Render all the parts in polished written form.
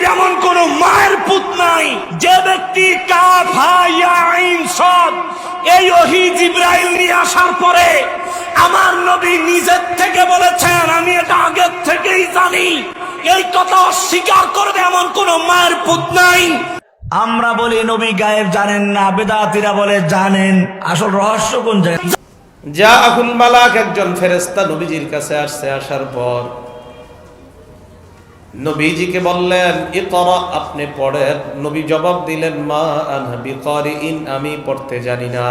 পৃথিবীর এমন কোন মায়ের পুত নাই যে ব্যক্তি কাফ হা ইয়া আইন সাদ এই ওহী জিবরাইল নিয়ে আসার পরে আমার নবী নিজের থেকে বলেছেন আমি এটা আগে থেকেই জানি, এই কথা অস্বীকার করবে এমন কোন মায়ের পুত নাই। আমরা বলি নবী গায়েব জানেন না, বেদাতীরা বলে জানেন। আসল রহস্য কোন জায়গায়? জাআহুল মালাক, একজন ফেরেশতা নবীজির কাছে আসছে। আসার পর নবীজিকে বললেন ইকরা, আপনি পড়েন। নবী জবাব দিলেন মা আনা বিকারিইন, আমি পড়তে জানি না।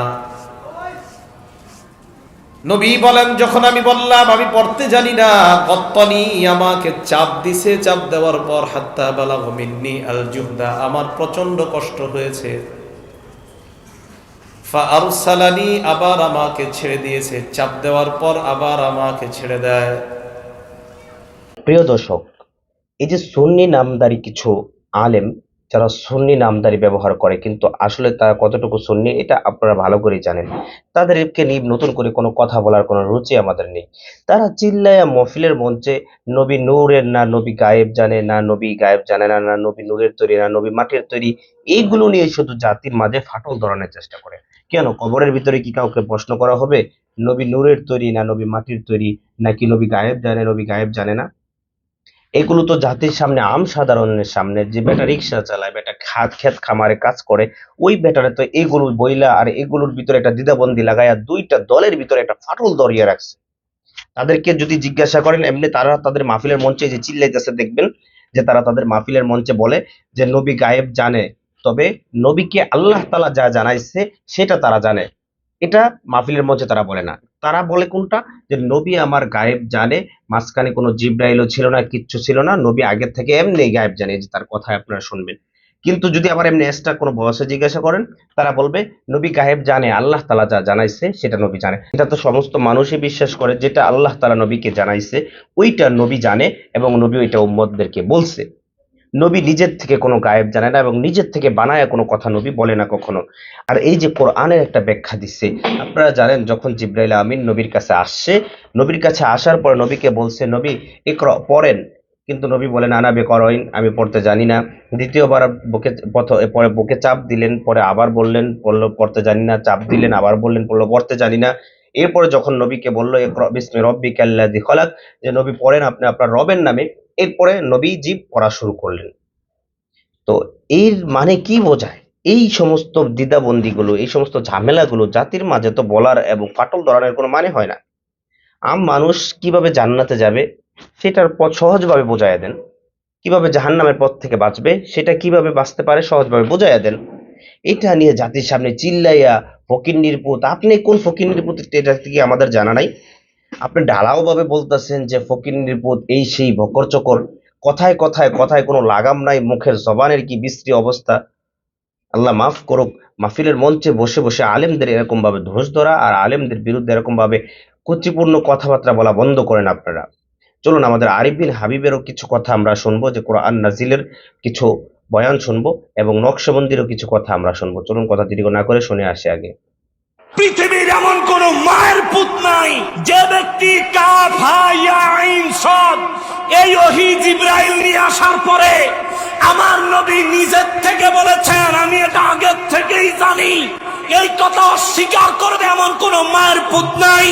নবী বলেন যখন আমি বললাম আমি পড়তে জানি না, গত্তানি, আমাকে চাপ দিছে। চাপ দেওয়ার পর হাত্তা বালাগা মিন্নি আল জুহদা, আমার প্রচন্ড কষ্ট হয়েছে। ফাআরসালানি, আবার আমাকে ছেড়ে দিয়েছে। চাপ দেওয়ার পর আবার আমাকে ছেড়ে দেয়। প্রিয় দর্শক, এই যে সুন্নি নামধারী কিছু আলেম যারা সুন্নি নামধারী ব্যবহার করে, কিন্তু আসলে তারা কতটুকু সুন্নি এটা আপনারা ভালো করেই জানেন। তাদেরকে নিয়ে নতুন করে কোনো কথা বলার কোনো রুচি আমাদের নেই। তারা চিল্লায়া মহফিলের মঞ্চে নবী নূরের না, নবী গায়েব জানে না, নবী গায়েব জানে না, না নবী নূরের তৈরি না, নবী মাটির তৈরি, এইগুলো নিয়ে শুধু জাতির মাঝে ফাটল ধরানোর চেষ্টা করে। কেন কবরের ভিতরে কি কাউকে প্রশ্ন করা হবে নবী নূরের তৈরি না নবী মাটির তৈরি, নাকি নবী গায়েব জানে নবী গায়েব জানে না? এগুলো তো জাতির সামনে, আম সাধারণের সামনে, যে বেটা রিক্সা চালায়, বেটা ক্ষেত খামারে কাজ করে, ওই বেটারে তো এগুলো বইলা আর এগুলোর ভিতরে একটা দ্বিধাবন্দি লাগাইয়া দুইটা দলের ভিতরে একটা ফাটল ধরিয়ে রাখছে। তাদেরকে যদি জিজ্ঞাসা করেন, এমনি তারা তাদের মাহফিলের মঞ্চে যে চিল্লাইতেছে, দেখবেন যে তারা তাদের মাহফিলের মঞ্চে বলে যে নবী গায়েব জানে, তবে নবীকে আল্লাহ তাআলা যা জানাইছে সেটা তারা জানে। এটা মাহফিলের মঞ্চে তারা বলে না। তারা বলে কোনটা, যে নবী আমার গায়েব জানে, মাঝখানে কোনো জিবরাইলও ছিল না, কিচ্ছু ছিল না, নবী আগের থেকে এমনি গায়েব জানে, যে তার কথা আপনারা শুনবেন। কিন্তু যদি আবার এমনি এক্সট্রা কোনো বয়সে জিজ্ঞাসা করেন, তারা বলবে নবী গায়েব জানে, আল্লাহ তাআলা যা জানাইছে সেটা নবী জানে। এটা তো সমস্ত মানুষই বিশ্বাস করে, যেটা আল্লাহ তাআলা নবীকে জানাইছে ওইটা নবী জানে, এবং নবী ওইটা উম্মতদেরকে বলছে। নবী নিজের থেকে কোনো গায়েব জানে না, এবং নিজের থেকে বানায় কোনো কথা নবী বলে না কখনো। আর এই যে কোরআনের একটা ব্যাখ্যা দিচ্ছে, আপনারা জানেন যখন জিবরাইল আমিন নবীর কাছে আসছে, নবীর কাছে আসার পরে নবীকে বলছে নবী ইকরা, পড়েন। কিন্তু নবী বলেন আনা বিকরাইন, আমি পড়তে জানি না। দ্বিতীয়বার পরে বুকে চাপ দিলেন, পরে আবার বললেন, বললো পড়তে জানি না। চাপ দিলেন, আবার বললেন, বললো পড়তে জানি না। এরপরে যখন নবীকে বললো ইকরা বিসমি রব্বিকাল্লাযী খলাক, যে নবী পড়েন আপনি আপনার রবের নামে, এরপরে নবীজি পড়া শুরু করলেন। তো এর মানে কি বোঝায়? এই সমস্ত দ্বিধাবন্দিগুলো, এই সমস্ত ঝামেলাগুলো জাতির মাঝে তো বলার এবং ফাটল ধরানোর কোনো মানে হয় না। আম মানুষ কিভাবে জান্নাতে যাবে সেটার পথ সহজভাবে বোঝাইয়া দেন, কিভাবে জাহান্নামের পথ থেকে বাঁচবে সেটা কিভাবে বাঁচতে পারে সহজভাবে বোঝাইয়া দেন। এটা নিয়ে জাতির সামনে চিল্লাইয়া ফকিন্নির পুত, আপনি কোন ফকিন্নির পুত এটা থেকে আমাদের জানা নাই। আপনি ঢালাও ভাবে বলতেছেন যে ফকিন্নির পুত, এই সেই বকর চকর, কথায় কথায় কথায় কোনো লাগাম নাই, মুখের জবানের কি বিশ্রী অবস্থা। আল্লাহ মাফ করুক, মাহফিলের মঞ্চে বসে বসে আলেমদের এরকম ভাবে ধোষ ধরা আর আলেমদের বিরুদ্ধে এরকম ভাবে কুচিপূর্ণ কথাবার্তা বলা বন্ধ করেন আপনারা। চলুন আমাদের আরিফ বিন হাবিবেরও কিছু কথা আমরা শুনবো, যে কোরআন নাজিলের কিছু বয়ান শুনবো, এবং নকশবন্দিরও কিছু কথা আমরা শুনবো। চলুন কথা দীর্ঘ না করে শুনে আসি আগে। পৃথিবীর এমন কোন মায়ের পুত নাই যে ব্যক্তি কাফ হা ইয়া আইন সাদ এই ওহী জিবরাইল নিয়ে আসার পরে আমার নবী নিজের থেকে বলেছেন আমি এটা আগে থেকেই জানি, এই কথা অস্বীকার করবে এমন কোন মায়ের পুত নাই।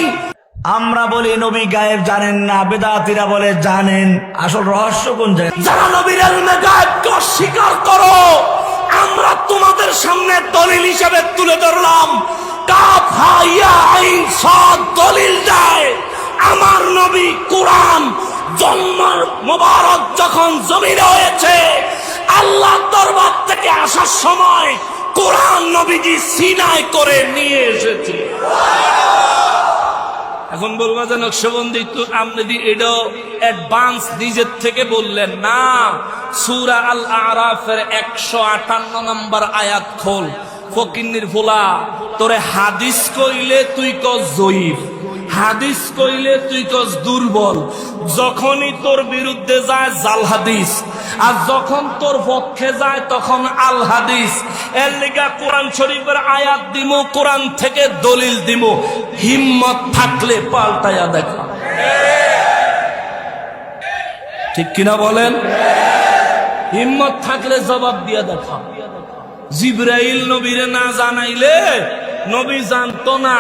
আমরা বলি নবী গায়েব জানেন না, বেদাতীরা বলে জানেন। আসল রহস্য কোন জায়গায়? যারা নবীর ইলমে গায়েবকে অস্বীকার করো, আমরা তোমাদের সামনে দলিল হিসেবে তুলে ধরলাম। কাফ হা ইয়া আইন সাদ দলিল দেয় আমার নবী কোরআন জন্মের মোবারক যখন জমিনে হয়েছে, আল্লাহ দরবার থেকে আসার সময় কোরআন নবীজি সিনায় করে নিয়ে এসেছে। এখন বলবো যে নকশবন্দি তো আপনি এটাও অ্যাডভান্স নিজের থেকে বললেন না। সূরা আল আরাফের 158 নম্বর আয়াত খোল। ফকিন্নির ভোলা, তোরে হাদিস কইলে তুই কস জয়ীফ, হাদিস কইলে তুই কস দুর্বল। যখনই তোর বিরুদ্ধে যায় জাল হাদিস, আর যখন তোর পক্ষে যায় তখন আল হাদিস। এর লিগা কোরআন শরীফের আয়াত দিমু, কোরআন থেকে দলিল দিমু, হিম্মত থাকলে পাল্টায়া দেখা। ঠিক কিনা বলেন? হিম্মত থাকলে জবাব দিয়ে দেখা। জিব্রাইল নবীরে না জানাইলে নবী জানতো না,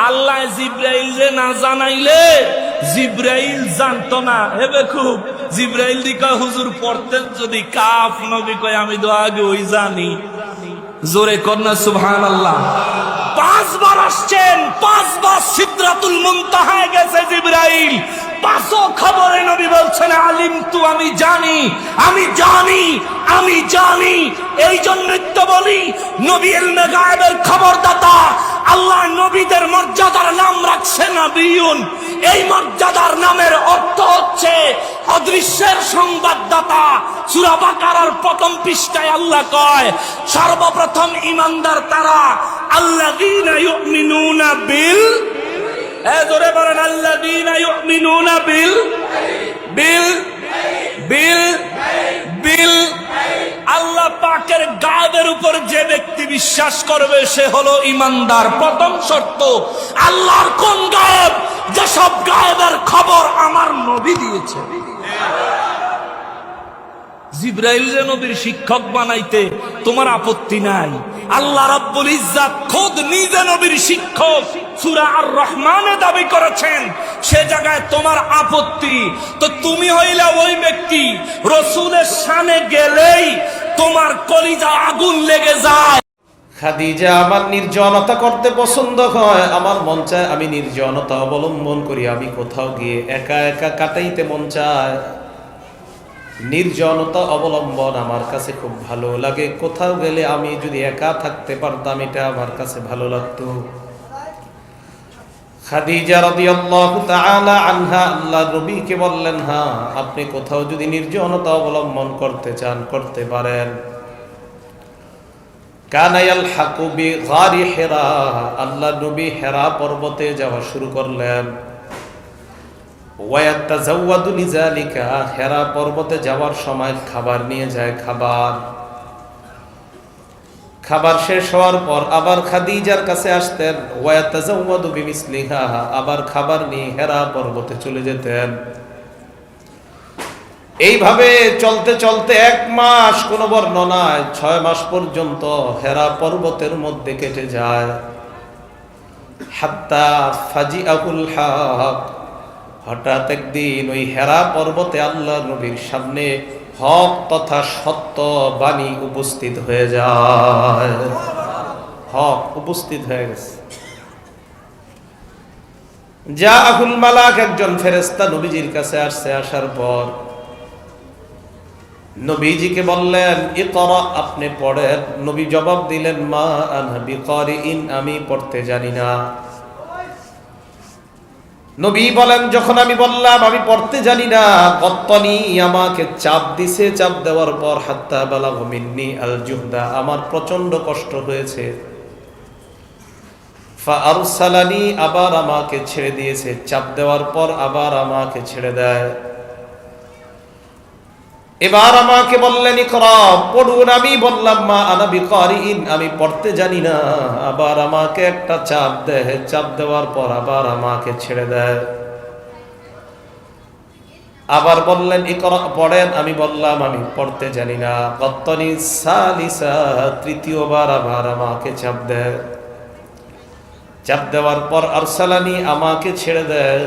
আল্লাহ জিব্রাইল না জানাইলে জিব্রাইল জানতো না। হেবে খুব জিব্রাইল দিকা হুজুর পড়তেন যদি কাফ, নবী কয় আমি তো আগে ওই জানি। জোরে কন্যা সুবহানাল্লাহ। 5 বার আসছেন, 5 বার সিদরাতুল মুনতাহায় গেছে জিব্রাইল। 5 খবরে নবী বলছেন আলিমতু, আমি জানি, আমি জানি, আমি জানি। এই জন্যই তো বলি নবী ইলমে গায়েবের খবরদাতা। আল্লাহ নবীদের মর্যাদার নাম রাখছে নবিয়ুন। এই মর্যাদার নামের অর্থ হচ্ছে অদৃশ্যের সংবাদদাতা। সূরা বাকারার প্রথম পৃষ্ঠায় আল্লাহ কয় সর্বপ্রথম ঈমানদার তারা আল্লাযীনা ইউমিনুনা বিল, জোরে বলেন, আল্লাযীনা ইউমিনুনা বিল বিল বিল বিল। আল্লাহ পাকের গায়েবের উপর যে ব্যক্তি বিশ্বাস করবে সে হলো ঈমানদার। প্রথম শর্ত, আল্লাহর কোন গায়েব? যেসব গায়েবের খবর আমার নবী দিয়েছে। জিব্রাইল যে নবীর শিক্ষক বানাইতে তোমার আপত্তি নাই। আল্লাহ রাব্বুল ইজ্জাত খোদ নিজে নবীর শিক্ষক সূরা আর রহমানে দাবি করেছেন, সে জায়গায় তোমার আপত্তি। তো তুমি হইলা ওই ব্যক্তি রাসূলের শানে গেলেই তোমার কলিজা আগুন লেগে যায়। খাদিজা আমার নির্জনতা করতে পছন্দ হয়, আমার মন চায় আমি নির্জনতা অবলম্বন করি, আমি কোথাও গিয়ে একা একা কাটাইতে মন চায়। নির্জনতা অবলম্বন আমার কাছে খুব ভালো লাগে। কোথাও গেলে আমি যদি একা থাকতে পারতাম এটা আমার কাছে ভালো লাগতো। খাদিজা রাদিয়াল্লাহু তাআলা আনহা আল্লাহর নবীকে বললেন, হ্যাঁ আপনি কোথাও যদি নির্জনতা অবলম্বন করতে চান করতে পারেন। কানা ইয়ালহাকু বিগারি হিরা, আল্লাহর নবী হিরা পর্বতে যাওয়া শুরু করলেন। ওয়ায়াতাজাওয়াদু লিযালিকা, হিরা পর্বতে যাওয়ার সময় খাবার নিয়ে যায়। খাবার শেষ হওয়ার পর আবার খাদিজার কাছে আসতেন। ওয়ায়াতাজাওয়াদু বিমিসলিহা, আবার খাবার নিয়ে হিরা পর্বতে চলে যেতেন। এইভাবে চলতে চলতে 1 মাস, কোন বর্ণনায় 6 মাস পর্যন্ত হিরা পর্বতের মধ্যে কেটে যায়। হাত্তা ফাজিআহুল হক, হঠাৎ একদিন ওই হিরা পর্বতে আল্লাহর নবীর সামনে হক তথা সত্য বাণী উপস্থিত হয়ে যায়। হক উপস্থিত হয়ে গেছে। জাআহুল মালাক, একজন ফেরেশতা নবীজির কাছে আসছে। আসার পর নবীজিকে বললেন ইকরা, আপনি পড়েন। নবী জবাব দিলেন মা আনা বিকারিইন, আমি পড়তে জানি না। নবী বলেন যখন আমি বললাম আমি পড়তে জানি না, গত্তানি, আমাকে চাপ দিছে। চাপ দেওয়ার পর হাত্তা বালাগ মিন্নি আল জুহদা, আমার প্রচন্ড কষ্ট হয়েছে। ফা আরসালানি, আবার আমাকে ছেড়ে দিয়েছে। চাপ দেওয়ার পর আবার আমাকে ছেড়ে দেয়। এবার আমাকে বললেন ইকরা, পড়ুন। আমি বললাম মা আনা বিকারিইন, আমি পড়তে জানি না। আবার আমাকে একটা চাপ দেয়। চাপ দেওয়ার পর আবার আমাকে ছেড়ে দেয়। আবার বললেন ইকরা, পড়েন। আমি বললাম আমি পড়তে জানি না। গত্তানি সালিসা, তৃতীয়বার আবার আমাকে চাপ দেয়। চাপ দেওয়ার পর আরসালানি, আমাকে ছেড়ে দেয়।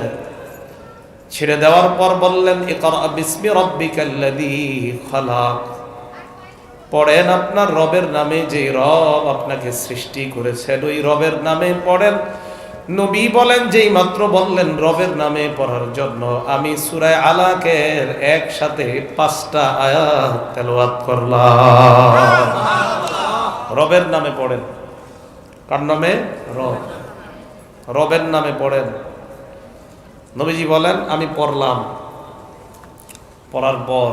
ছেড়ে দেওয়ার পর বললেন ইকরা বিসমি রাব্বিকাল্লাযী খালাক, পড়েন আপনার রবের নামে, যে রব আপনাকে সৃষ্টি করেছেন ওই রবের নামে পড়েন। নবী বলেন যেই মাত্র বললেন রবের নামে পড়ার জন্য, আমি সূরা আলাকের একসাথে 5টা আয়াত তেলাওয়াত করলাম। রবের নামে পড়েন। কার নামে? রব। রবের নামে পড়েন। নবীজি বলেন আমি পড়লাম। পড়ার পর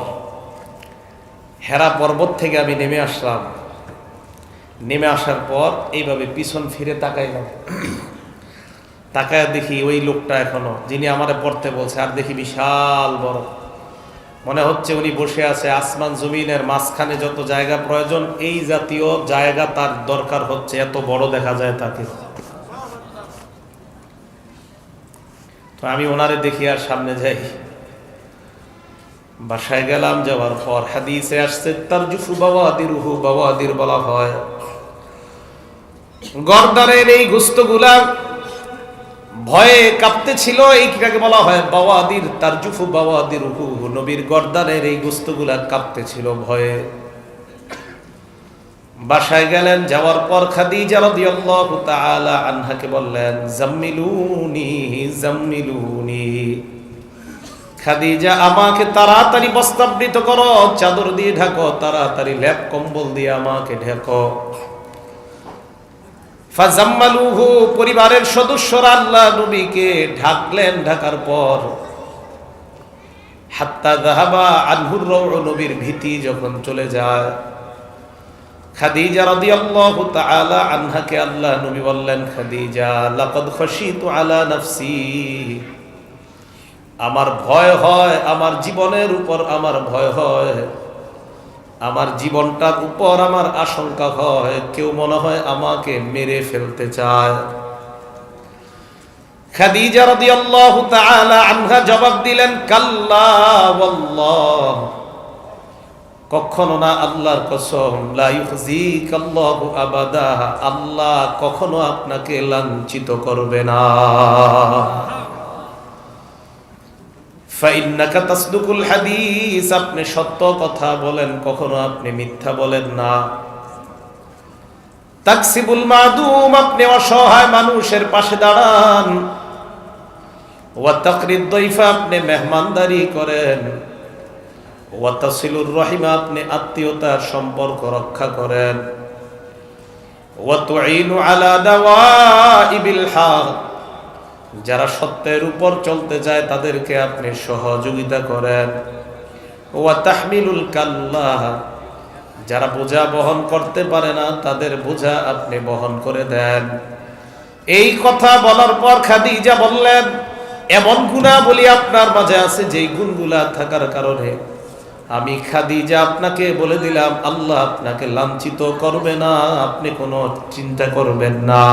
হেরা পর্বত থেকে আমি নেমে আসলাম। নেমে আসার পর এইভাবে পিছন ফিরে তাকাইলাম। তাকায় দেখি ওই লোকটা এখনো, যিনি আমারে পড়তে বলছে, আর দেখি বিশাল বড়। মনে হচ্ছে উনি বসে আছে আসমান জমিনের মাঝখানে। যত জায়গা প্রয়োজন এই জাতীয় জায়গা তার দরকার হচ্ছে, এত বড় দেখা যায় তাকে। তো আমি ওনারে দেখি আর সামনে যাই। বাসায় গেলাম, যাওয়ার পর হাদিসে আসছে তারজুফু বাওয়াদিরুহু, বাওয়াদির বলা হয় গর্দানের এই গোস্তগুলা ভয়ে কাঁপতেছিল, এইটাকে বলা হয় বাওয়াদির। তারজুফু বাওয়াদিরুহু, নবীর গর্দানের এই গোস্তগুলা কাঁপতেছিল ভয়ে। বাসায় গেলেন, যাওয়ার পর খাদিজা রাদিয়াল্লাহু তাআলা আনহাকে বললেন জাম্মিলুনি জাম্মিলুনি, খাদিজা আমাকে তাড়াতাড়ি বস্ত্রাবৃত করো, চাদর দিয়ে ঢাকো, তাড়াতাড়ি লেপ কম্বল দিয়ে আমাকে ঢাকো। ফাজাম্মালুহু, পরিবারের সদস্যরা আল্লাহ নবীকে ঢাকলেন। ঢাকার পর হাত্তা যাহাবা আনহুর রাউ, নবীর ভীতি যখন চলে যায়, খাদিজা রাদিয়াল্লাহু তাআলা আনহাকে আল্লাহ নবী বললেন, খাদিজা লাকাদ খাশিতু আলা নাফসি, আমার ভয় হয়, আমার জীবনের উপর আমার ভয় হয়, আমার জীবনটার উপর আমার আশঙ্কা হয়, কেউ মনে হয় আমাকে মেরে ফেলতে চায়। খাদিজা রাদিয়াল্লাহু তাআলা আনহা জবাব দিলেন, কাল্লা ওয়াল্লাহ, কখনো না, আল্লাহর কসম, লা ইউখজিকাল্লাহু আবাদা, আল্লাহ কখনো আপনাকে লাঞ্ছিত করবে না। ফাইন্নাকা তাসদুকুল হাদিস, আপনি সত্য কথা বলেন, কখনো আপনি মিথ্যা বলেন না। তাকসিবুল মাদুম, আপনি অসহায় মানুষের পাশে দাঁড়ান। ওয়া তাকরিদ দাইফা, আপনি মেহমানদারি করেন। ওয়া তাসিলুর রহিমা, আপনি আত্মীয়তার সম্পর্ক রক্ষা করেন। ওয়া তুঈনু আলা দাওয়াইবিল হক, যারা সত্যের উপর চলতে চায় তাদেরকে আপনি সহযোগিতা করেন। ওয়া তাহমিলুল কাল্লাহ, যারা বোঝা বহন করতে পারে না তাদের বোঝা আপনি বহন করে দেন। এই কথা বলার পর খাদিজা বললেন, এমন গুণাবলী আপনার মাঝে আছে যেই গুণগুলা থাকার কারণে আমি খাদিজা আপনাকে বলে দিলাম, আল্লাহ আপনাকে লাঞ্ছিত করবে না, আপনি কোনো চিন্তা করবেন না।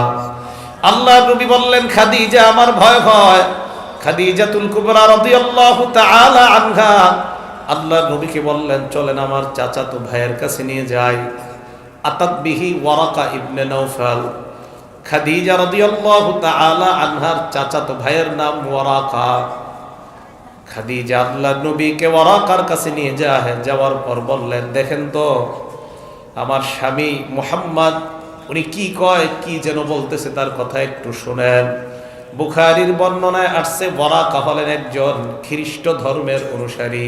আল্লাহ নবী বললেন, খাদিজা আমার ভয় হয়। খাদিজাতুল কুবরা রাদিয়াল্লাহু তাআলা আনহা আল্লাহ নবীকে বললেন, চলেন আমার চাচাতো ভাইয়ের কাছে নিয়ে যাই। আতাত বিহি ওয়ারাকা ইবনে নাওফাল, খাদিজা রাদিয়াল্লাহু তাআলা আনহার চাচাতো ভাইয়ের নাম ওয়ারাকা। খাদিজা আল্লাহ নবীকে ওয়ারাকার কাছে নিয়ে যায়। যাওয়ার পর বললেন, দেখেন তো আমার স্বামী মুহাম্মদ উনি কি কয়, কি যেন বলতেছে, তার কথা একটু শুনেন। বুখারীর বর্ণনায় আসছে, ওয়ারাকা হলেন একজন খ্রিস্ট ধর্মের অনুসারী।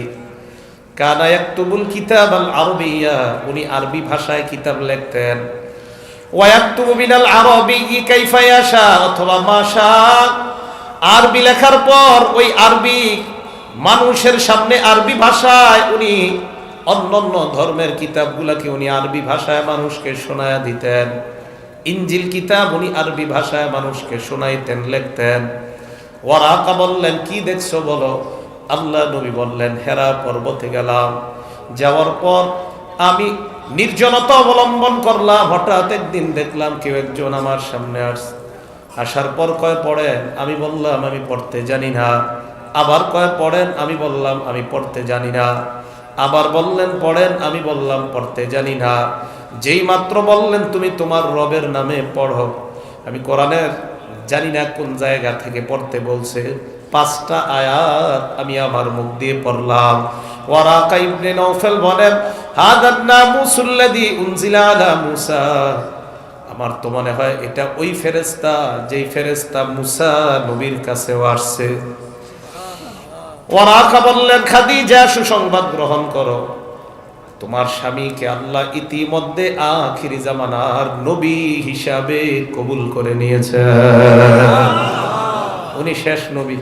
কানা ইয়াকতুবুল কিতাব আল আরবিয়া, উনি আরবি ভাষায় কিতাব লিখতেন। ওয়া ইয়াকতুবু বিনাল আরবিয়্যি কাইফা ইয়াশা, অথবা মাশা, আরবি লেখার পর ওই আরবি মানুষের সামনে আরবি ভাষায় উনি অন্যান্য ধর্মের কিতাবগুলাকে উনি আরবি ভাষায় মানুষকে শোনায়া দিতেন। ইনজিল কিতাব উনি আরবি ভাষায় মানুষকে শোনাইতেন, লিখতেন। ওয়ারাকা বললেন, কি দেখছো বলো। আল্লাহ নবী বললেন, হেরা পর্বতে গেলাম, যাওয়ার পর আমি নির্জনতা অবলম্বন করলাম। হঠাৎ একদিন দেখলাম কেউ একজন আমার সামনে আসার পর কয় পড়েন, আমি বললাম আমি পড়তে জানি না। আবার কয় পড়েন, আমি বললাম আমি পড়তে জানি না। আবার বললেন পড়েন, আমি বললাম পড়তে জানি না। যেই মাত্র বললেন তুমি তোমার রবের নামে পড়ো, আমি কোরআনের জানি না কোন জায়গা থেকে পড়তে বলছে, 5টা আয়াত আমি আমার মুখ দিয়ে পড়লাম। ওয়ারাকা ইবনে নাওফাল বলেন, হাদান নামুসুল্লাযী উনজিলা আলা মুসা, আমার তো মনে হয় এটা ওই ফেরেশতা যেই ফেরেশতা মুসা নবীর কাছেও আসছে। ওয়ারাকা বললেন, খাদিজা সুসংবাদ গ্রহণ করো, তোমার স্বামীকে আল্লাহ ইতিমধ্যে আখিরি জামানার নবী হিসাবে কবুল করে নিয়েছে। উনি শেষ নবী।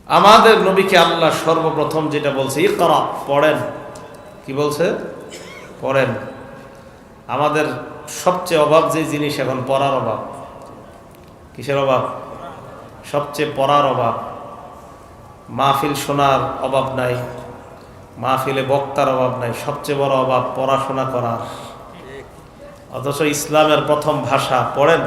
আমাদের নবীকে আল্লাহ সর্বপ্রথম যেটা বলছে, ইকরা, পড়েন। কি বলছে? পড়েন। আমাদের সবচেয়ে অভাব যে জিনিস এখন, পড়ার অভাব। কিসের অভাব? সবচেয়ে পড়ার অভাব। মাহফিল শোনার অভাব নাই, মাহফিলে বক্তার অভাব নাই, সবচেয়ে বড় অভাব পড়াশোনা করার। অথচ ইসলামের প্রথম ভাষা পড়েন।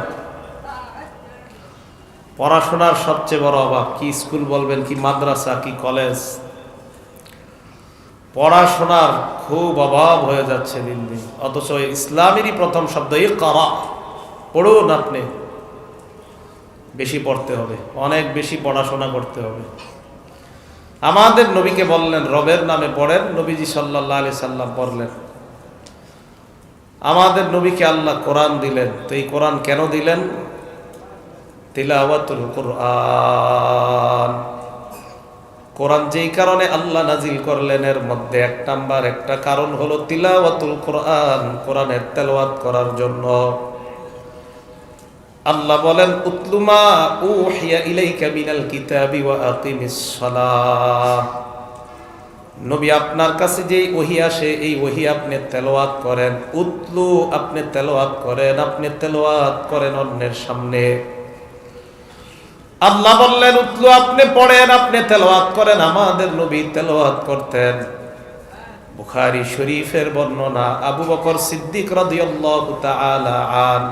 পড়াশোনার সবচেয়ে বড় অভাব। কি স্কুল বলবেন, কি মাদ্রাসা, কি কলেজ, পড়াশোনার খুব অভাব হয়ে যাচ্ছে দিন দিন, অথচ ইসলামেরই প্রথম শব্দ ইকরা, পড়ুন। আপনি বেশি পড়তে হবে, অনেক বেশি পড়াশোনা করতে হবে। আমাদের নবীকে বললেন রবের নামে পড়েন, নবীজি সাল্লাল্লাহু আলাইহি সাল্লাম পড়লেন। আমাদের নবীকে আল্লাহ কোরআন দিলেন, তো এই কোরআন কেন দিলেন? তিলাওয়াতুল কোরআন। কোরআন যেই কারণে আল্লাহ নাজিল করলেন এর মধ্যে এক নাম্বার একটা কারণ হলো তিলাওয়াতুল কোরআন, কোরআনের তেলাওয়াত করার জন্য। আল্লাহ বলেন উতলুমা উহিয়া ইলাইকা মিনাল কিতাবি ওয়া আকিমিস সালাহ। নবী আপনার কাছে যেই ওহী আসে এই ওহী আপনি তেলাওয়াত করেন। উতলু, আপনি তেলাওয়াত করেন, আপনি তেলাওয়াত করেন অন্যের সামনে। আল্লাহ বললেন উতলু, আপনি পড়েন, আপনি তেলাওয়াত করেন। আমাদের নবী তেলাওয়াত করতেন। বুখারী শরীফের বর্ণনা, আবু বকর সিদ্দিক রাদিয়াল্লাহু তাআলা আন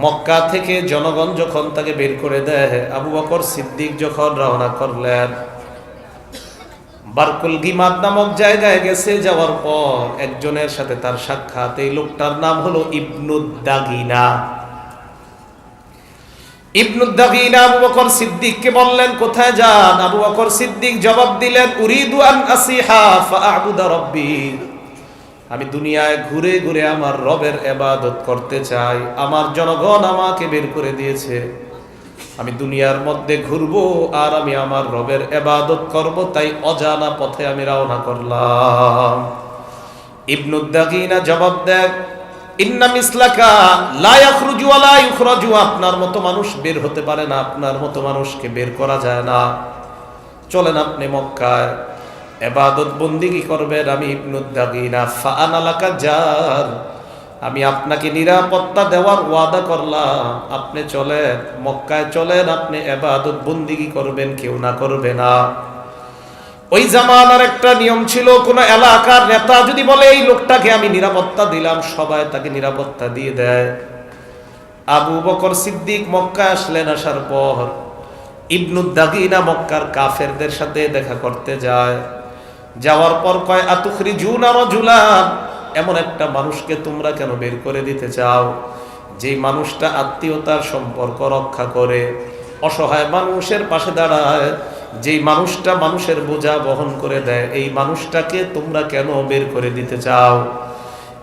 মক্কা থেকে জনগণ যখন তাকে বের করে দেয়, আবু বকর সিদ্দিক যখন রওনা করলেন, বারকুল গিমাদ নামক জায়গায় গেছে। যাওয়ার পর একজনের সাথে তার সাক্ষাৎ। এই লোকটার নাম হলো ইবনুদ দাগিনা। ইবনুদ দাগিনা আবু বকর সিদ্দিককে বললেন কোথায় যান? আবু বকর সিদ্দিক জবাব দিলেন উরিদু আন আসিহা ফাআবুদা রাব্বি। আমি দুনিয়ায় ঘুরে ঘুরে আমার রবের ইবাদত করতে চাই। আমার জনগণ আমাকে বের করে দিয়েছে, আমি দুনিয়ার মধ্যে ঘুরবো আর আমি আমার রবের ইবাদত করব, তাই অজানা পথে আমি রওনা করলাম। ইবনুদ দাগিনা জবাব দেন ইন্না মিসলাকা লা ইয়াখরুজু ওয়া লা ইখরাজু। আপনার মতো মানুষ বের হতে পারে না, আপনার মতো মানুষকে বের করা যায় না। চলেন আপনি মক্কায় ইবাদত বন্দেগী করবেন। আমি ইবনুদ দাগিনা ফাআনা লাকা জার, আমি আপনাকে নিরাপত্তা দেওয়ার ওয়াদা করলাম। আপনি চলেন মক্কায়, চলেন আপনি ইবাদত বন্দেগী করবেন, কেউ না করবে না। ওই জামানার একটা নিয়ম ছিল, কোন এলাকার নেতা যদি বলে এই লোকটাকে আমি নিরাপত্তা দিলাম, সবাই তাকে নিরাপত্তা দিয়ে দেয়। আবু বকর সিদ্দিক মক্কায় আসলেন। আসার পর ইবনুদ দাগিনা মক্কার কাফেরদের সাথে দেখা করতে যায়। যাওয়ার পর কয় আতুখরিজুনা রাজুলান, এমন একটা মানুষকে তোমরা কেন বের করে দিতে চাও যে মানুষটা আত্মীয়তার সম্পর্ক রক্ষা করে, অসহায় মানুষের পাশে দাঁড়ায়, যেই মানুষটা মানুষের বোঝা বহন করে দেয়, এই মানুষটাকে তোমরা কেন বের করে দিতে চাও?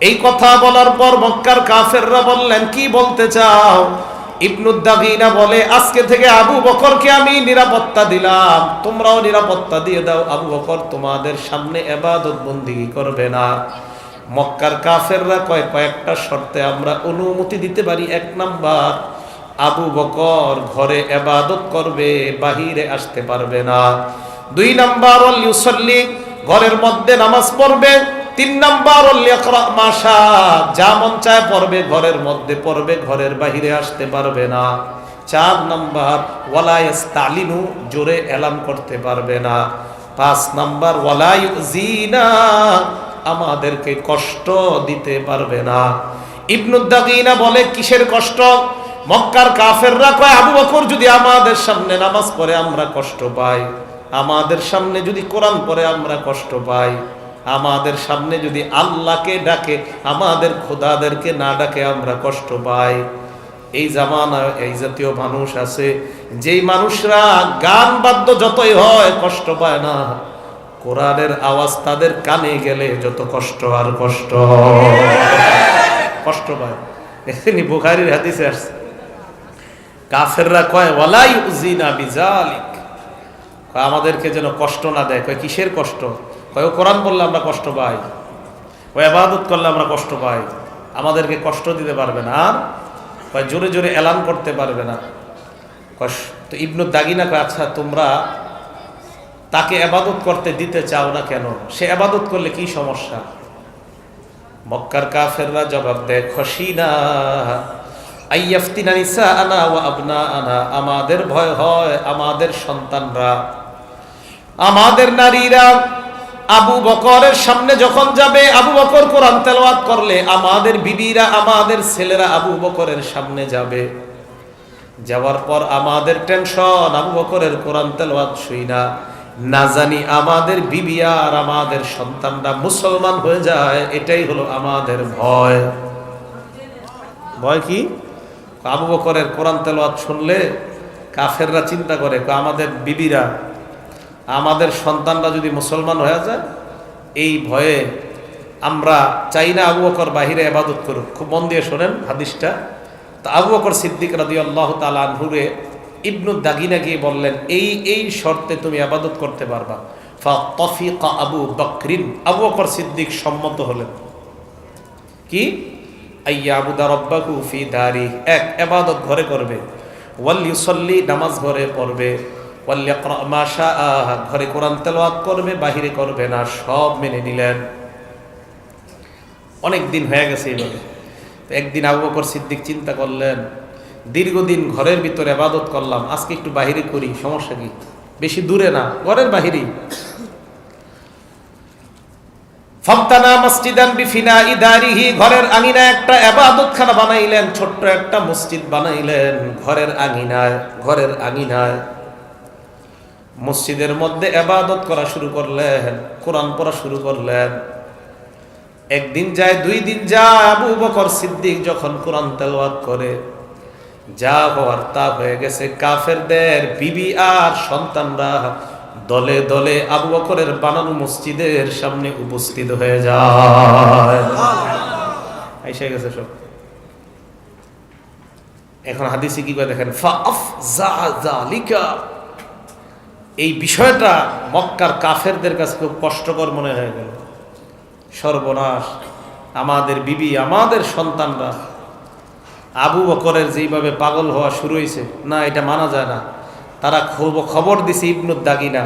এই কথা বলার পর মক্কার কাফেররা বললেন কি বলতে চাও? ইবনুদ দাগিনা বলে আজকে থেকে আবু বকরকে আমি নিরাপত্তা দিলাম, তোমরাও নিরাপত্তা দিয়ে দাও। আবু বকর তোমাদের সামনে ইবাদত বন্দেগী করবে না। মক্কার কাফেররা কয়েকটা শর্তে আমরা অনুমতি দিতে পারি। এক নাম্বার, আবু বকর ঘরে ইবাদত করবে, বাহিরে আসতে পারবে না। দুই নাম্বার ওয়াল ইউসাল্লি, ঘরের মধ্যে নামাজ পড়বে। তিন নাম্বার ওয়াল ইয়াকরা মাশা, যা মন চায় পড়বে, ঘরের মধ্যে পড়বে, ঘরের বাহিরে আসতে পারবে না। চার নাম্বার ওয়ালা ইস্তালিনু, জোরে এলান করতে পারবে না। পাঁচ নাম্বার ওয়ালা ইউজিনা, আমাদেরকে কষ্ট দিতে পারবে না। ইবনুদ দাগিনা বলে কিসের কষ্ট? মক্কার কাফেররা কয় আবু বকর যদি আমাদের সামনে নামাজ পড়ে আমরা কষ্ট পাই, আমাদের সামনে যদি কোরআন পড়ে আমরা কষ্ট পাই, আমাদের সামনে যদি আল্লাহকে ডাকে, আমাদের খোদাদেরকে না ডাকে আমরা কষ্ট পাই। এই জামানায় এই জাতীয় মানুষ আছে, যেই মানুষরা গান বাদ্য যতই হয় কষ্ট পায় না, কোরআনের আওয়াজ তাদের কানে গেলে যত কষ্ট আর কষ্ট, কষ্ট পায়। দেখেনি বুখারীর হাদিসে আসছে, কাফেররা কয় ওয়ালা ইউজিনা বিজালিক, আমাদেরকে যেন কষ্ট না দেয়। কয় কিসের কষ্ট? কয় ও কোরআন বললে আমরা কষ্ট পাই, ও ইবাদত করলে আমরা কষ্ট পাই, আমাদেরকে কষ্ট দিতে পারবে না। আর কয় জোরে জোরে এলান করতে পারবে না। তো ইবনুদ দাগিনা কয় আচ্ছা তোমরা তাকে ইবাদত করতে দিতে চাও না কেন? সে ইবাদত করলে কি সমস্যা? মক্কার কাফেররা জবাব দেয় খশিনা আইয়াফতিনা নিসাআনা ওয়া আবনাআনা, আমাদের ভয় হয় আমাদের সন্তানরা, আমাদের নারীরা আবু বকরের সামনে যখন যাবে, আবু বকর কোরআন তেলাওয়াত করলে আমাদের বিবিরা, আমাদের ছেলেরা আবু বকরের সামনে যাবে। যাওয়ার পর আমাদের টেনশন, আবু বকরের কোরআন তেলাওয়াত শুই না, না জানি আমাদের বিবি আর আমাদের সন্তানরা মুসলমান হয়ে যায়, এটাই হলো আমাদের ভয়। ভয় কি? আবু বকরের কোরআন তেলাওয়াত শুনলে কাফেররা চিন্তা করে আমাদের বিবিরা, আমাদের সন্তানরা যদি মুসলমান হয়ে যায়, এই ভয়ে আমরা চাই না আবু বকর বাহিরে ইবাদত করুক। খুব মন দিয়ে শোনেন হাদিসটা। তো আবু বকর সিদ্দিক রাদিয়াল্লাহু তাআলা আনহুরে ইবনু দাগিনা গিয়ে বললেন, এই শর্তে তুমি ইবাদত করতে পারবা। ফাতাফিকা আবু বকরিন, আবু বকর সিদ্দিক সম্মত হলেন। কি? আইয়াবুদা রাব্বাহু ফি দারি, এক ইবাদত ঘরে করবে, ওয়াল ইউসাল্লি, নামাজ ঘরে পড়বে, ওয়াল ইয়াকরা মা শাআ, ঘরে কোরআন তেলাওয়াত করবে, বাহিরে করবে না। সব মেনে নিলেন। অনেক দিন হয়ে গেছে এইভাবে। একদিন আবু বকর সিদ্দিক চিন্তা করলেন, দীর্ঘদিন ঘরের ভিতরে ইবাদত করলাম, আজকে একটু বাহিরে করি, সমস্যা কি? বেশি দূরে না, ঘরের বাহিরেই। ফাবতানা মসজিদান বিফিনাই দারিহি, ঘরের আঙিনায় একটা ইবাদতখানা বানাইলেন, ছোট্ট একটা মসজিদ বানাইলেন ঘরের আঙিনায়। মসজিদের মধ্যে ইবাদত করা শুরু করলেন, কোরআন পড়া শুরু করলেন। একদিন যায়, 2 দিন যায়, আবু বকর সিদ্দিক যখন কোরআন তেলাওয়াত করে, যা হওয়ার তা হয়ে গেছে। কাফেরদের বিবি আর সন্তানরা দলে দলে আবু বকরের বানানো মসজিদের সামনে উপস্থিত হয়ে যায়। এসে গেছে সব। এখন হাদিসে কি করে দেখেন, ফাআফজা যালিকা, এই বিষয়টা মক্কার কাফেরদের কাছে খুব কষ্টকর মনে হয়ে গেল। সর্বনাশ, আমাদের বিবি, আমাদের সন্তানরা আবু বকরের যেইভাবে পাগল হওয়া শুরু হয়েছে, না এটা মানা যায় না। তারা খবর দিছে ইবনু দাগিনা,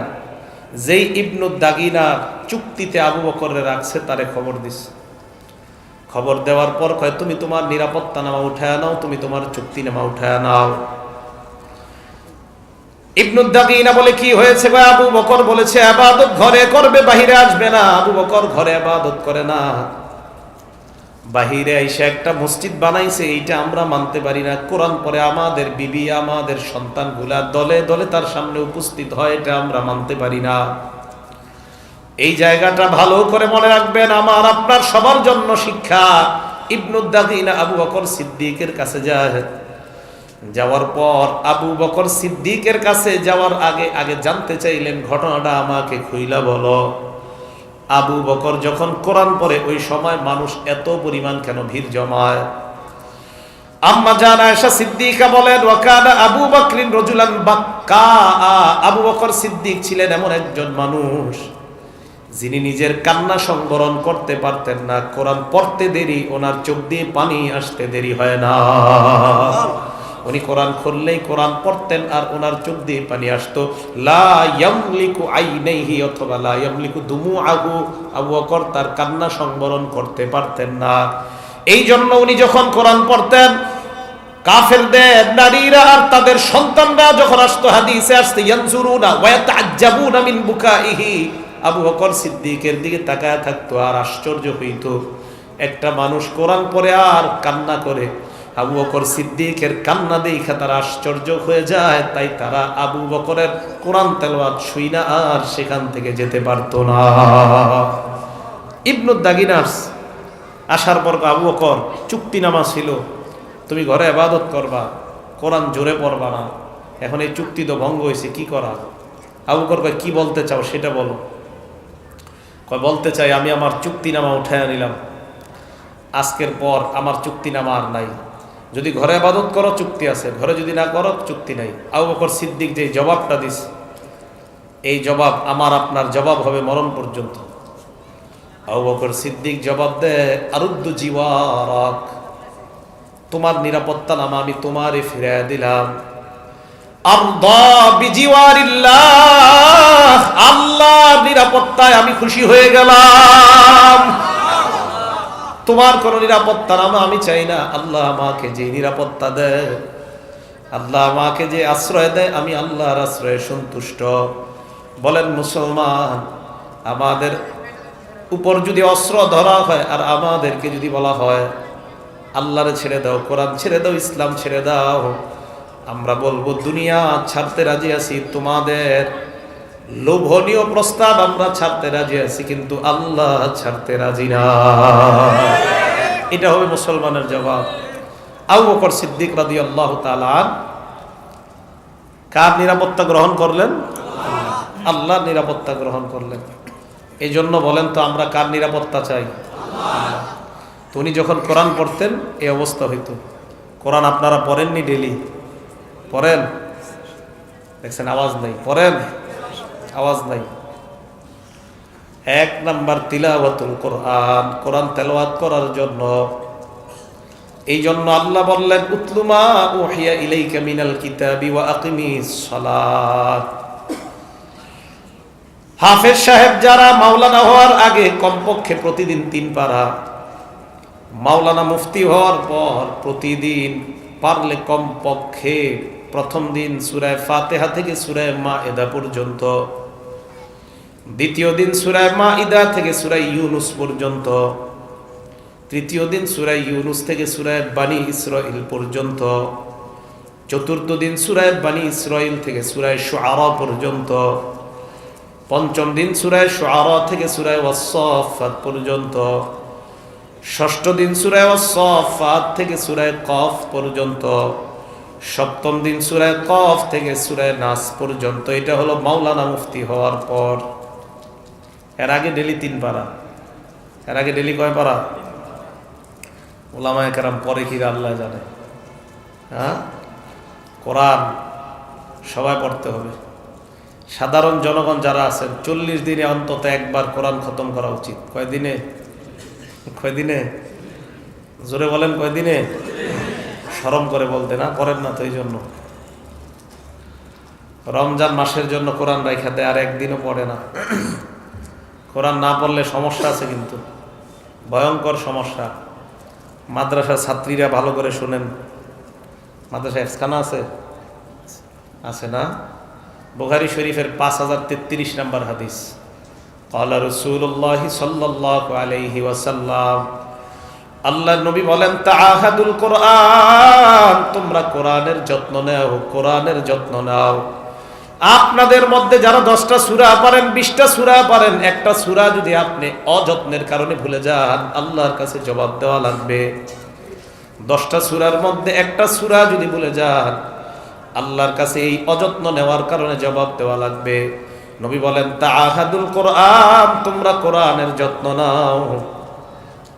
যেই ইবনু দাগিনা চুক্তিতে আবু বকরের রাখছে, তারে খবর দিছে। খবর দেওয়ার পর কয়, তুমি তোমার নিরাপত্তা নামা উঠায় নাও, তুমি তোমার চুক্তি নামা উঠায় নাও। ইবনু দাগিনা বলে, কি হয়েছে? আবু বকর বলেছে ইবাদত ঘরে করবে, বাহিরে আসবে না। আবু বকর ঘরে ইবাদত করে না, বাহিরে এসে একটা মসজিদ বানাইছে, এইটা আমরা মানতে পারি না। কোরআন পড়ে আমাদের বিবি, আমাদের সন্তানগুলা দলে দলে তার সামনে উপস্থিত হয়, এটা আমরা মানতে পারি না। এই জায়গাটা ভালো করে মনে রাখবেন, আমার আপনার সবার জন্য শিক্ষা। ইবনু দাগিনা আবু বকর সিদ্দিকের কাছে যায়। যাওয়ার পর আবু বকর সিদ্দিকের কাছে যাওয়ার আগে জানতে চাইলেন, ঘটনাটা আমাকে খুইলা বলো। আবু বকর যখন কোরআন পড়ে, ওই সময় মানুষ এত পরিমাণ কেন ভিড় জমায়? আম্মা জান আয়েশা সিদ্দিকা বলেন, ওয়াকানা আবু বকরিন রাজুলান বাক্কা, আবু বকর সিদ্দিক ছিলেন এমন একজন মানুষ যিনি নিজের কান্না সংবরণ করতে পারতেন না। কোরআন পড়তে দেরি, ওনার চোখ দিয়ে পানি আসতে দেরি হয় না। উনি কোরআন খুললেই কোরআন পড়তেন আর ওনার চোখ দিয়ে পানি আসতো। লা ইয়ামলিকু আইনাইহি, অথবা লা ইয়ামলিকু দুমুআহু, আবু বকর তার কান্না সংবরণ করতে পারতেন না। এই জন্য উনি যখন কোরআন পড়তেন, কাফেরদের নারীরা আর তাদের সন্তানরা যখন আসতো, হাদিসে আসতে, ইয়ানজুরুনা ওয়া ইয়াতাআজ্জাবুনা মিন বুকাইহি, আবু বকর সিদ্দিকের দিকে তাকায় থাকতো আর আশ্চর্য হইতো। একটা মানুষ কোরআন পড়ে আর কান্না করে, আবু বকর সিদ্দিকের কান্না দেখে তারা আশ্চর্য হয়ে যায়। তাই তারা আবু বকরের কোরআন তেলাওয়াত শুইনা আর সেখান থেকে যেতে পারতো না। ইবনু দাগিনাস আসার পর আবু বকর, চুক্তিনামা ছিল, তুমি ঘরে ইবাদত করবা, কোরআন জোরে পড়বা না। এখন এই চুক্তি তো ভঙ্গ হয়েছে, কি করা? আবু বকর কয়, কি বলতে চাও সেটা বলো। কয়, বলতে চাই আমি আমার চুক্তিনামা উঠায় নিলাম, আজকের পর আমার চুক্তিনামা আর নাই। যদি ঘরে ইবাদত করো চুক্তি আছে, ঘরে যদি না করো চুক্তি নাই। আবু বকর সিদ্দিক যে জবাবটা দিস, এই জবাব আমার আপনার জবাব হবে মরণ পর্যন্ত। আবু বকর সিদ্দিক জবাব দেয়, আরুদ্দু জিওয়ারাক, তোমার নিরাপত্তা নামা আমি তোমারে ফিরিয়ে দিলাম। আরদা বিজিওয়ারিল্লাহ, আল্লাহর নিরাপত্তায় আমি খুশি হয়ে গেলাম। তোমার কোন নিরাপত্তা নামা আমি চাই না। আল্লাহ আমাকে যে নিরাপত্তা দেয়, আল্লাহ আমাকে যে আশ্রয় দেয়, আমি আল্লাহর আশ্রয়ে সন্তুষ্ট। বলেন মুসলমান, আমাদের উপর যদি অস্ত্র ধরা হয় আর আমাদেরকে যদি বলা হয় আল্লাহরে ছেড়ে দাও, কোরআন ছেড়ে দাও, ইসলাম ছেড়ে দাও, আমরা বলবো দুনিয়া ছাড়তে রাজি আছি, তোমাদের লোভনীয় প্রস্তাব আমরা ছাড়তে রাজি আছি, কিন্তু আল্লাহ ছাড়তে রাজি না। এটা হবে মুসলমানের জবাব। আবু বকর সিদ্দিক রাদিয়াল্লাহু তাআলা কার নিরাপত্তা গ্রহণ করলেন? আল্লাহর নিরাপত্তা গ্রহণ করলেন। এই জন্য বলেন তো আমরা কার নিরাপত্তা চাই? তো উনি যখন কোরআন পড়তেন এই অবস্থা হইতো। কোরআন আপনারা পড়েননি? ডেলি পড়েন? দেখছেন আওয়াজ নাই, পড়েন আওয়াজ নাই। 1 নাম্বার তিলাওয়াতুল কোরআন, কোরআন তেলাওয়াত করার জন্য। এই জন্য আল্লাহ বললেন উতলু মা উহিয়া ইলাইকা মিনাল কিতাবি ওয়া আকিমিস সালাত। হাফেজ সাহেব যারা মাওলানা হওয়ার আগে কমপক্ষে প্রতিদিন 3 পারা, মাওলানা মুফতি হওয়ার পর প্রতিদিন পারলে কমপক্ষে প্রথম দিন সূরা ফাতিহা থেকে সূরা মাইদা পর্যন্ত, দ্বিতীয় দিন সূরা মাইদা থেকে সূরা ইউনুস পর্যন্ত, তৃতীয় দিন সূরা ইউনুস থেকে সূরা বনী ইসরাইল পর্যন্ত, চতুর্থ দিন সূরা বনী ইসরাইল থেকে সূরা শুআরা পর্যন্ত, পঞ্চম দিন সূরা শুআরা থেকে সূরা ওয়াস-সাফাত পর্যন্ত, ষষ্ঠ দিন সূরা ওয়াস-সাফাত থেকে সূরা কফ পর্যন্ত, সপ্তম দিন সূরা কফ থেকে সূরা নাস পর্যন্ত। এটা হলো মাওলানা মুফতি হওয়ার পর। এর আগে ডেলি 3 পারা। এর আগে ডেলি কয় পারা? ওলামায়ে কেরাম পরে কি আল্লাহ জানে। হ্যাঁ, কোরআন সবাই পড়তে হবে। সাধারণ জনগণ যারা আছেন 40 দিনে অন্তত একবার কোরআন খতম করা উচিত। কয়দিনে? কয়দিনে? জোরে বলেন কয়দিনে? শরম করে বলতে না, করেন না তো। এই জন্য রমজান মাসের জন্য কোরআন রাইখা দেয়, আর একদিনও পড়ে না। কোরআন না পড়লে সমস্যা আছে, কিন্তু ভয়ঙ্কর সমস্যা। মাদ্রাসার ছাত্রীরা ভালো করে শুনেন, মাদ্রাসা এফখানা আছে, আছে না? বুখারী শরীফের 5033 নম্বর হাদিস, ক্বালা রাসূলুল্লাহ সাল্লাল্লাহু আলাইহি ওয়াসাল্লাম, আল্লাহর নবী বলেন তাআহাদুল কোরআন, তোমরা কোরআনের যত্ন নাও, কোরআনের যত্ন নাও। আপনাদের মধ্যে যারা 10টা সূরা পারেন, 20টা সূরা পারেন, একটা সূরা যদি আপনি অযত্নের কারণে ভুলে যান, আল্লাহর কাছে জবাব দেওয়া লাগবে। 10টা সূরার মধ্যে একটা সূরা যদি ভুলে যান, আল্লাহর কাছে এই অযত্ন নেওয়ার কারণে জবাব দেওয়া লাগবে। নবী বলেন তাআহাদুল কোরআন, তোমরা কোরআনের যত্ন নাও।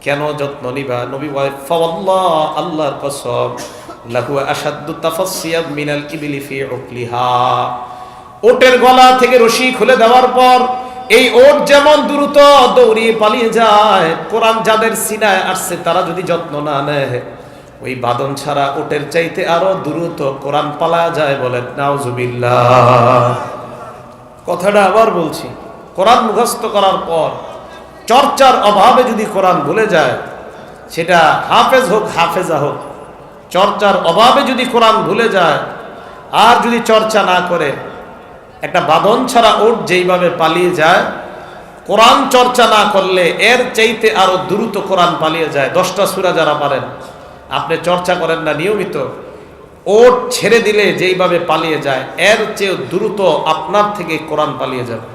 কেন যত্ন নিবা? নবী বলেন ফাওয়াল্লাহ, আল্লাহর কসম, লাহু আশাদ্দু তাফাসসিয়াম মিনাল ইবলি ফি উকলিহা। ওটের গলা থেকে রশি খুলে দেওয়ার পর এই ওট যেমন দ্রুত দৌড়িয়ে পালিয়ে যায়, কোরআন যাদের সিনায় আসছে তারা যদি যত্ন না নেয়, ওই বাঁধন ছাড়া ওটের চাইতে আরো দ্রুত কোরআন পালায়া যায়। বলেন নাউজুবিল্লাহ। কথাটা আবার বলছি, কোরআন মুখস্থ করার পর চর্চার অভাবে যদি কোরআন ভুলে যায়, সেটা হাফেজ হোক হাফেজা হোক, চর্চার অভাবে যদি কোরআন ভুলে যায় আর যদি চর্চা না করে, একটা বাঁধন ছাড়া ওট যেইভাবে পালিয়ে যায়, কোরআন চর্চা না করলে এর চাইতে আরো দ্রুত কোরআন পালিয়ে যায়। 10টা সূরা যারা পারেন, আপনি চর্চা করেন না নিয়মিত, ওট ছেড়ে দিলে যেইভাবে পালিয়ে যায়, এর চেয়ে দ্রুত আপনার থেকে কোরআন পালিয়ে যাবে।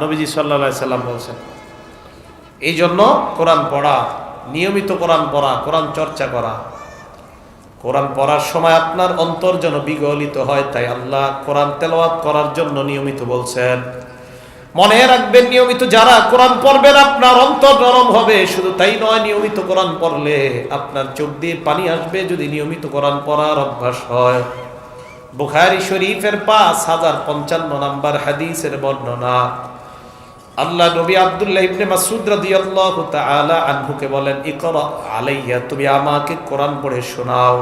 নবীজি সাল্লাল্লাহু আলাইহি সাল্লাম বলছেন। এই জন্য কোরআন পড়া, নিয়মিত কোরআন পড়া, কোরআন চর্চা করা। কোরআন পড়ার সময় আপনার অন্তর যেন বিগলিত হয়, তাই আল্লাহ কোরআন তেলাওয়াত করার জন্য নিয়মিত বলছেন। মনে রাখবেন, নিয়মিত যারা কোরআন পড়বেন আপনার অন্তর নরম হবে। শুধু তাই নয়, নিয়মিত কোরআন পড়লে আপনার চোখ দিয়ে পানি আসবে যদি নিয়মিত কোরআন পড়ার অভ্যাস হয়। বুখারী শরীফের 5055 নম্বর হাদিসের বর্ণনা, আল্লাহ নবী আব্দুল্লাহ ইবনে মাসউদ রাদিয়াল্লাহু তাআলা আনহুকে বলেন ইকরা আলাইয়া, তুমি আমাকে কোরআন পড়ে শোনাও।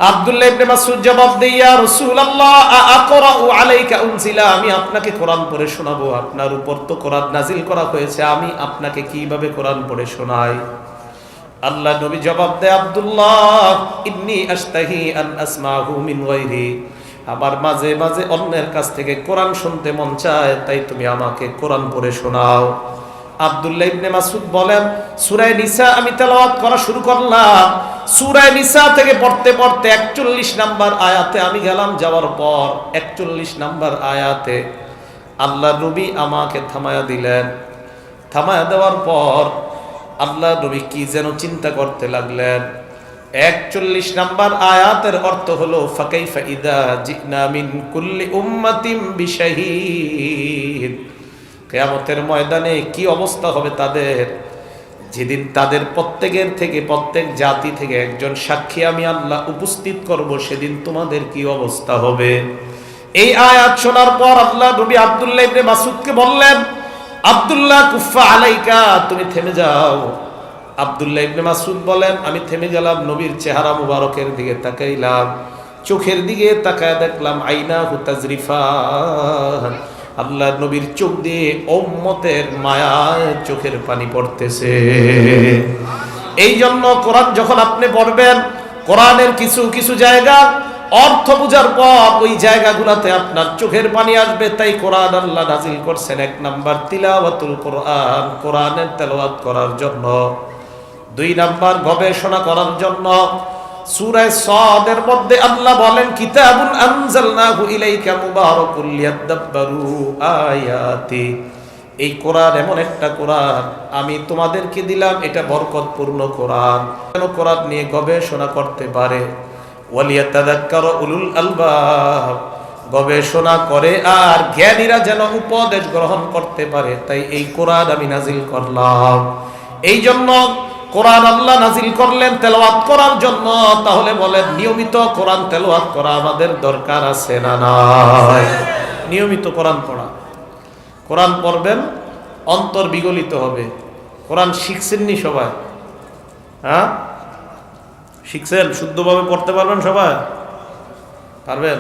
আব্দুল্লাহ ইবনে মাসউদ জবাব দেয়, ইয়া রাসূলুল্লাহ আকরাউ আলাইকা উনজিলা, আমি আপনাকে কোরআন পড়ে শোনাবো, আপনার উপর তো কোরআন নাজিল করা হয়েছে, আমি আপনাকে কিভাবে কোরআন পড়ে শোনাই? আল্লাহ নবী জবাব দেয়, আব্দুল্লাহ ইন্নী আশতাহি আন আসমাহু মিন গায়রি, আবার মাঝে মাঝে অন্যের কাছ থেকে কোরআন শুনতে মন চায়, তাই তুমি আমাকে কোরআন পড়ে শোনাও। আব্দুল্লাহ ইবনে মাসউদ বলেন, সূরা নিসা আমি তেলাওয়াত করা শুরু করলাম। সূরা নিসা থেকে পড়তে পড়তে 41 নাম্বার আয়াতে আমি গেলাম। যাওয়ার পর 41 নাম্বার আয়াতে আল্লাহ নবী আমাকে থামায়া দিলেন। থামায়া দেওয়ার পর আল্লাহ নবী কি যেন চিন্তা করতে লাগলেন। 41 নাম্বার আয়াতের অর্থ হলো ফাকাইফা ইদা জিনা মিন কুল্লি উম্মাতিন বিশাহীদ, কিয়ামতের ময়দানে কি অবস্থা হবে তাদের, যেদিন তাদের প্রত্যেকের থেকে, প্রত্যেক জাতি থেকে একজন সাক্ষী আমি আল্লাহ উপস্থিত করব, সেদিন তোমাদের কি অবস্থা হবে। এই আয়াত শোনার পর আল্লাহ নবী আব্দুল্লাহ ইবনে মাসউদকে বললেন, আব্দুল্লাহ কুফা আলাইকা, তুমি থেমে যাও। আব্দুল্লাহ ইবনে মাসউদ বলেন, আমি থেমে গেলাম, নবীর চেহারা মুবারকের দিকে তাকাইলাম, চোখের দিকে তাকায় দেখলাম আইনাহু তাজরিফান, আল্লাহ নবীর চোখ দিয়ে উম্মতের মায়ায় চোখের পানি পড়তেছে। এই জন্য কোরআন যখন আপনি পড়বেন, কোরআনের কিছু কিছু জায়গা অর্থ বুঝার পর ওই জায়গাগুলোতে আপনার চোখের পানি আসবে। তাই কোরআন আল্লাহ নাজিল করছেন 1 নাম্বার তিলাওয়াতুল কোরআন, কোরআনের তেলাওয়াত করার জন্য। 2 নাম্বার গবেষণা করার জন্য। সূরা সাদের মধ্যে আল্লাহ বলেন, কিতাবুন আনজালনাহু ইলাইকা মুবারাকুল লিয়াদাব্বারু আয়াতি, এই কোরআন এমন একটা কোরআন আমি তোমাদেরকে দিলাম, এটা বরকতপূর্ণ কোরআন, যেন কোরআন নিয়ে গবেষণা করতে পারে। ওয়ালিয়াতাযাক্কারু উলুল আলবাব, গবেষণা করে আর জ্ঞানীরা যেন উপদেশ গ্রহণ করতে পারে। তাই এই কোরআন আমি নাজিল করলাম। এই জন্য কোরআন আল্লাহ নাজিল করলেন তেলাওয়াত করার জন্য। তাহলে বলেন, নিয়মিত কোরআন তেলাওয়াত করা আমাদের দরকার আছে না নাই? নিয়মিত কোরআন পড়া, কোরআন পড়বেন, অন্তর বিগলিত হবে। কোরআন শিখছেননি সবাই? হ্যাঁ, শিখছেন? শুদ্ধভাবে পড়তে পারবেন সবাই? পারবেন?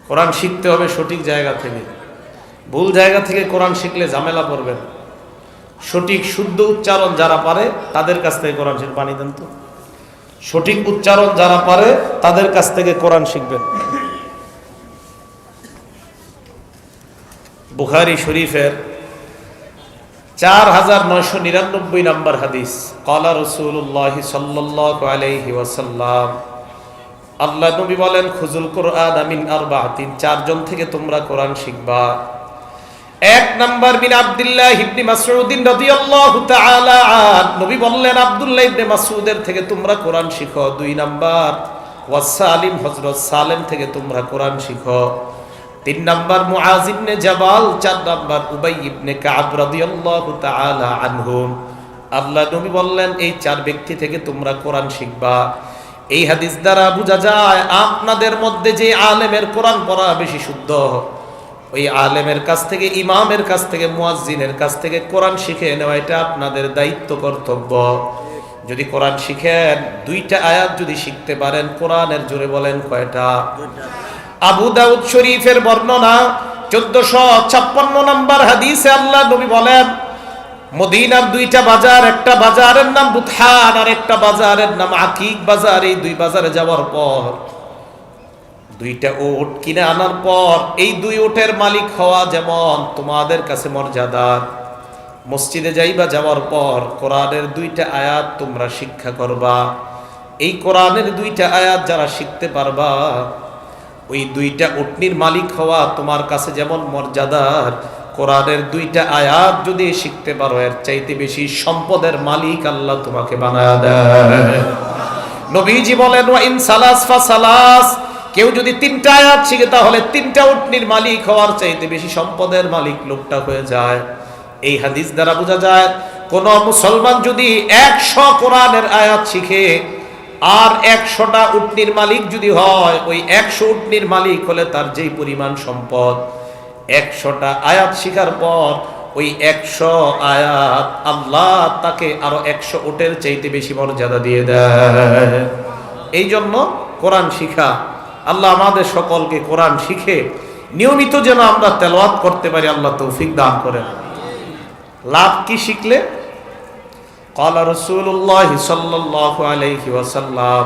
কোরআন শিখতে হবে সঠিক জায়গা থেকে। ভুল জায়গা থেকে কোরআন শিখলে ঝামেলা পড়বেন। সঠিক শুদ্ধ উচ্চারণ যারা পারে তাদের কাছ থেকে কোরআন শিখবেন। পানি দেন তো। সঠিক উচ্চারণ যারা পারে তাদের কাছ থেকে কোরআন শিখবেন। বুখারী শরীফের 4999 নম্বর হাদিস, ক্বালা রাসূলুল্লাহ সাল্লাল্লাহু আলাইহি ওয়াসাল্লাম, আল্লাহ নবী বলেন, খুজুল কুরআন মিন আরবাআতিন, 4 জন থেকে তোমরা কোরআন শিখবা। 1 নাম্বার বিন আব্দুল্লাহ ইবনে মাসউদ রাদিয়াল্লাহু তাআলা আন, নবী বললেন আব্দুল্লাহ ইবনে মাসউদের থেকে তোমরা কোরআন শিখো। 2 নাম্বার ওয়াসালিম, হযরত সালেম থেকে তোমরা কোরআন শিখো। 3 নাম্বার মুআজ ইবনে জাবাল, 4 নাম্বার উবাই ইবনে কাব রাদিয়াল্লাহু তাআলা আনহুম। আল্লাহ নবী বললেন এই 4 ব্যক্তি থেকে তোমরা কোরআন শিখবা। এই হাদিস দ্বারা বোঝা যায় আপনাদের মধ্যে যে আলেমের কোরআন পড়া বেশি শুদ্ধ, ওই আলেমের কাছ থেকে, ইমামের কাছ থেকে, মুয়াজ্জিনের কাছ থেকে কোরআন শিখে নেওয়া এটা আপনাদের দায়িত্ব, কর্তব্য। যদি কোরআন শিখেন, 2টা আয়াত যদি শিখতে পারেন কোরআনের, জোরে বলেন কয়টা? আবু দাউদ শরীফের বর্ণনা 1456 নম্বর হাদিসে আল্লাহ নবী বলেন, মদিনার 2টা বাজার, একটা বাজারের নাম বুতহান আর একটা বাজারের নাম আকিক বাজার। এই 2 বাজারে যাওয়ার পর 2টা উট কিনে আনার পর এই 2 উটের মালিক হওয়া যেমন তোমাদের কাছে মর্যাদার। মসজিদে যাইবা, যাওয়ার পর কোরআনের 2টা আয়াত তোমরা শিক্ষা করবা। এই কোরআনের 2টা আয়াত যারা শিখতে পারবা, ওই 2টা উটনির মালিক হওয়া তোমার কাছে যেমন মর্যাদার, কোরআনের 2টা আয়াত যদি শিখতে পারো, এর চাইতে বেশি সম্পদের মালিক আল্লাহ তোমাকে বানায়া দেয়। নবীজি বলেন, ওয়া ইন সালাস ফা সালাস, কেউ যদি 3টা আয়াত শিখে তাহলে 3টা উটনির মালিক হওয়ার চাইতে বেশি সম্পদের মালিক লোকটা হয়ে যায়। এই হাদিস দ্বারা বোঝা যায় কোন মুসলমান যদি 100 কোরআনের আয়াত শিখে আর 100টা উটনির মালিক যদি হয়, ওই 100 উটনির মালিক হলে তার যেই পরিমাণ সম্পদ, 100টা আয়াত শিখার পর ওই 100 আয়াত আল্লাহ তাকে আরো 100 উটের চাইতে বেশি মর্যাদা দিয়ে দেয়। এই জন্য কোরআন শিখা, আল্লাহ আমাদের সকলকে কোরআন শিখে নিয়মিত যেন আমরা তেলাওয়াত করতে পারি, আল্লাহ তৌফিক দান করেন। লাভ কি শিখলে? ক্বালা রাসূলুল্লাহ সাল্লাল্লাহু আলাইহি ওয়াসাল্লাম,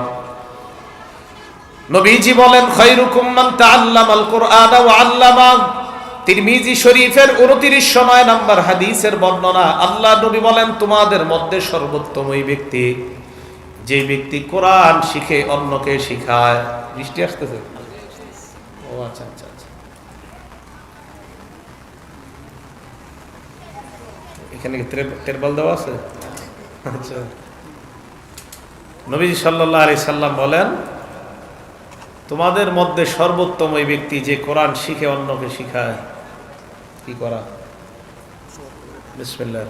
নবীজি বলেন, খায়রুকুম মান তাআল্লামাল কুরআনা ওয়া আল্লামা, তিরমিজি শরীফের 2909 নম্বর হাদিসের বর্ণনা, আল্লাহ নবী বলেন, তোমাদের মধ্যে সর্বোত্তম ওই ব্যক্তি যে ব্যক্তি কোরআন শিখে অন্যকে শিখায়। বৃষ্টি আসতেছে? ও আচ্ছা আচ্ছা আচ্ছা। এখানে কি তেরবাল দেওয়া আছে? আচ্ছা। নবী সাল্লাল্লাহু আলাইহি সাল্লাম বলেন, তোমাদের মধ্যে সর্বোত্তম ওই ব্যক্তি যে কোরআন শিখে অন্যকে শিখায়। কি করা? বিসমিল্লাহ।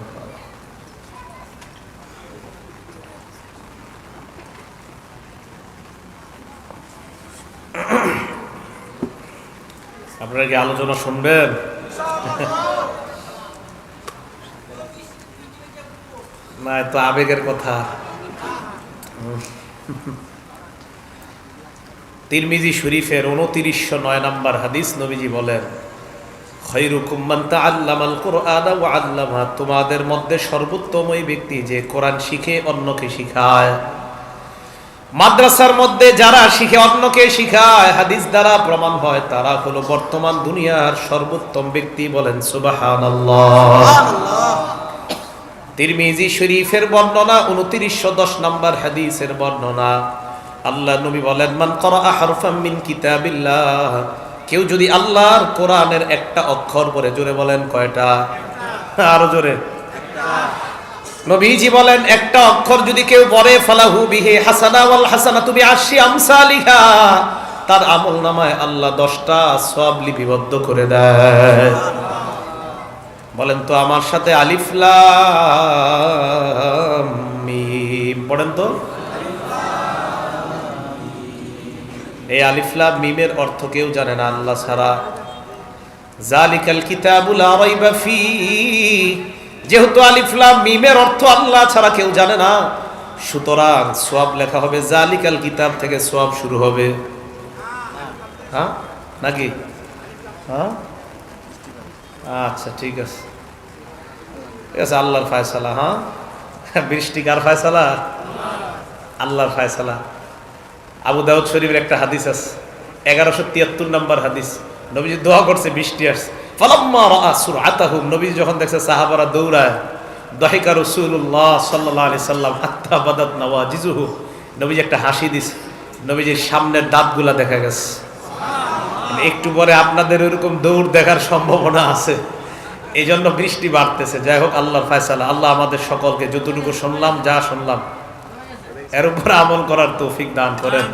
আপনারা কি আলোচনা শুনবেন? না, তো আবেগের কথা। তিরমিজি শরীফের 2909 নম্বর হাদিস, নবীজি বলেন, খায়রুকুম মান তাআল্লামাল কুরআনা ওয়া আল্লামা, তোমাদের মধ্যে সর্বোত্তম ওই ব্যক্তি যে কোরআন শিখে অন্যকে শিখায়। মাদ্রাসার মধ্যে যারা শিখে অন্যকে শিখায়, হাদিস দ্বারা প্রমাণ হয় তারা হলো বর্তমান দুনিয়ার সর্বোত্তম ব্যক্তি। বলেন সুবহানাল্লাহ। তিরমিজি শরীফের বর্ণনা, 2910 নম্বর হাদিসের বর্ণনা, আল্লাহ নবী বলেন, মান ক্বারাআ হারফাম মিন কিতাবিল্লাহ, কেউ যদি আল্লাহর কোরআনের একটা অক্ষর পড়ে, জোরে বলেন কয়টা? আরো জোরে। নবীজি বলেন, একটা অক্ষর যদি কেউ পড়ে, ফালাহু বিহি হাসানা ওয়াল হাসানাতু বিআশরি আমসালিহা, তার আমলনামায় আল্লাহ 10টা সওয়াব লিপিবদ্ধ করে দেয়। বলেন তো আমার সাথে, আলিফ লাম মিম পড়েন তো। এই আলিফ লাম মিমের অর্থ কেউ জানে না আল্লাহ ছাড়া। জালিকাল কিতাবু লা রাইবা ফি, যেহেতু আলিফ লাম মিমের অর্থ আল্লাহ ছাড়া কেউ জানে না, সুতরাং সওয়াব লেখা হবে জালিকাল কিতাব থেকে, সওয়াব শুরু হবে। হ্যাঁ নাকি? হ্যাঁ আচ্ছা, ঠিক আছে ঠিক আছে, আল্লাহর ফয়সালা। হ্যাঁ, বৃষ্টি কার ফয়সালা? আল্লাহর ফয়সালা। আবু দাউদ শরীফের একটা হাদিস আছে, 1173 নম্বর হাদিস, নবীজি দোয়া করছে, বৃষ্টি আসছে। ফালাম্মা রাআ সুরআতাহুম, নবীজি যখন দেখছে সাহাবারা দৌড়ায়, দাহিকা রাসূলুল্লাহ সাল্লাল্লাহু আলাইহি সাল্লাম হাত্তা বাদাত নাওয়াজিজুহু, নবীজি একটা হাসি দিছে, নবীজির সামনের দাঁতগুলা দেখা গেছে। একটু পরে আপনাদের এরকম দৌড় দেখার সম্ভাবনা আছে, এই জন্য বৃষ্টি বাড়তেছে। যাই হোক, আল্লাহর ফয়সালা। আল্লাহ আমাদের সকলকে যতটুকু শুনলাম, যা শুনলাম, এর উপর আমল করার তৌফিক দান করেন।